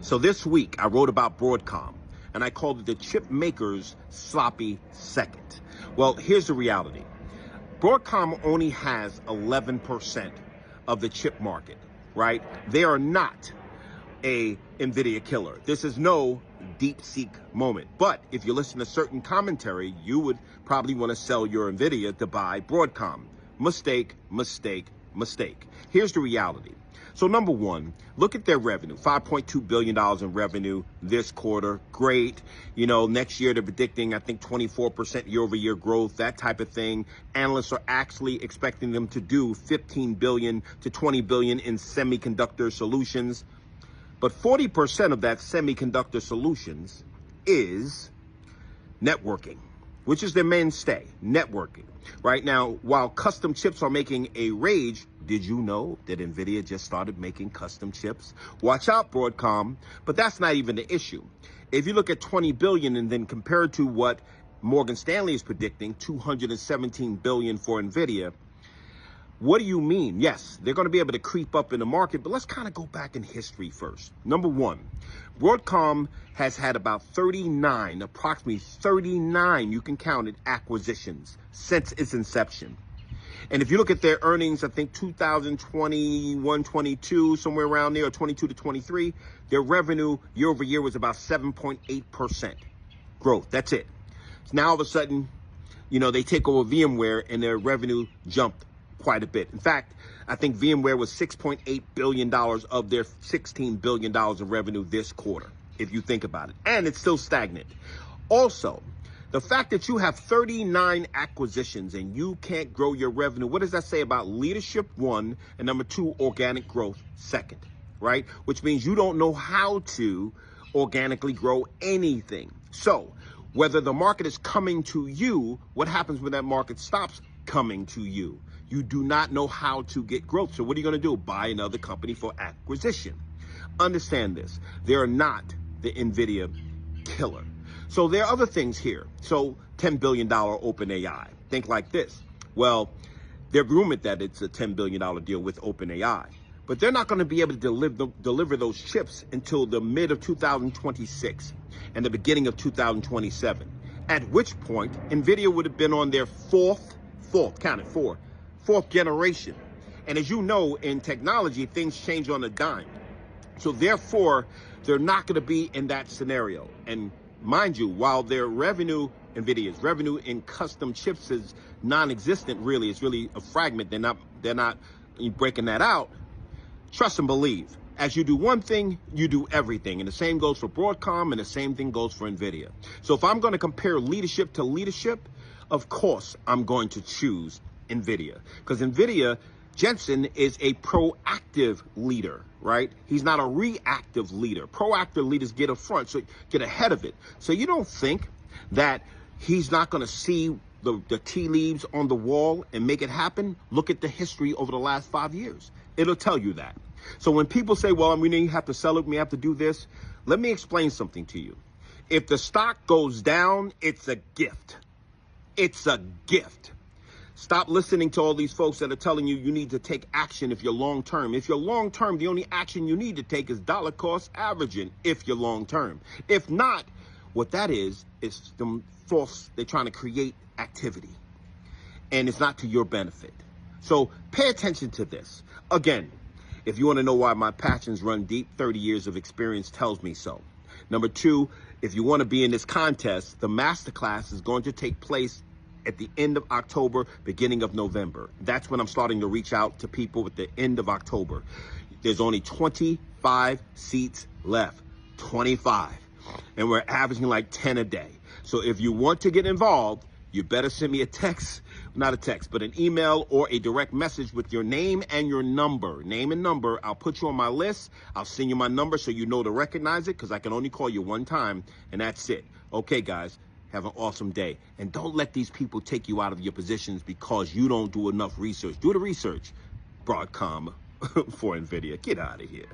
So this week I wrote about Broadcom and I called it the chip maker's sloppy second. Well, here's the reality. Broadcom only has 11% of the chip market, right? They are not a NVIDIA killer. This is no DeepSeek moment. But if you listen to certain commentary, you would probably want to sell your NVIDIA to buy Broadcom. Mistake, mistake, mistake. Here's the reality. So number one, look at their revenue, $5.2 billion in revenue this quarter. Great. You know, next year they're predicting, I think, 24% year-over-year growth, that type of thing. Analysts are actually expecting them to do 15 billion to 20 billion in semiconductor solutions. But 40% of that semiconductor solutions is networking, which is their mainstay, networking. Right now, while custom chips are making a rage, did you know that NVIDIA just started making custom chips? Watch out, Broadcom. But that's not even the issue. If you look at 20 billion and then compare it to what Morgan Stanley is predicting, 217 billion for NVIDIA, what do you mean? Yes, they're going to be able to creep up in the market, but let's kind of go back in history first. Number one, Broadcom has had about approximately 39, you can count it, acquisitions since its inception. And if you look at their earnings, I think 2021, 22, somewhere around there, or 22 to 23, their revenue year over year was about 7.8% growth. That's it. So now all of a sudden, you know, they take over VMware and their revenue jumped quite a bit. In fact, I think VMware was $6.8 billion of their $16 billion of revenue this quarter, if you think about it. And it's still stagnant. Also, the fact that you have 39 acquisitions and you can't grow your revenue, what does that say about leadership, one, and number two, organic growth, second, right? Which means you don't know how to organically grow anything. So whether the market is coming to you, what happens when that market stops coming to you? You do not know how to get growth. So what are you going to do? Buy another company for acquisition. Understand this. They're not the NVIDIA killer. So there are other things here. So $10 billion OpenAI. Think like this. Well, they're rumored that it's a $10 billion deal with OpenAI. But they're not going to be able to deliver those chips until the mid of 2026 and the beginning of 2027. At which point, NVIDIA would have been on their fourth generation. And as you know, in technology, things change on a dime. So therefore, they're not going to be in that scenario. And mind you, while their revenue, NVIDIA's revenue in custom chips is non-existent, really, it's really a fragment. They're not breaking that out. Trust and believe. As you do one thing, you do everything. And the same goes for Broadcom and the same thing goes for NVIDIA. So if I'm going to compare leadership to leadership, of course, I'm going to choose NVIDIA, because NVIDIA, Jensen is a proactive leader, right? He's not a reactive leader. Proactive leaders get up front, so get ahead of it. So you don't think that he's not going to see the tea leaves on the wall and make it happen? Look at the history over the last 5 years. It'll tell you that. So when people say, well, we have to sell it, we have to do this, let me explain something to you. If the stock goes down, it's a gift. It's a gift. Stop listening to all these folks that are telling you need to take action if you're long term. If you're long term, the only action you need to take is dollar cost averaging if you're long term. If not, what that is them false, they're trying to create activity. And it's not to your benefit. So pay attention to this. Again, if you want to know why my passions run deep, 30 years of experience tells me so. Number two, if you want to be in this contest, the masterclass is going to take place at the end of October, beginning of November. That's when I'm starting to reach out to people at the end of October. There's only 25 seats left, 25. And we're averaging like 10 a day. So if you want to get involved, you better send me a text, not a text, but an email or a direct message with your name and your number. Name and number. I'll put you on my list. I'll send you my number so you know to recognize it, because I can only call you one time, and that's it. Okay, guys. Have an awesome day. And don't let these people take you out of your positions because you don't do enough research. Do the research. Broadcom for NVIDIA. Get out of here.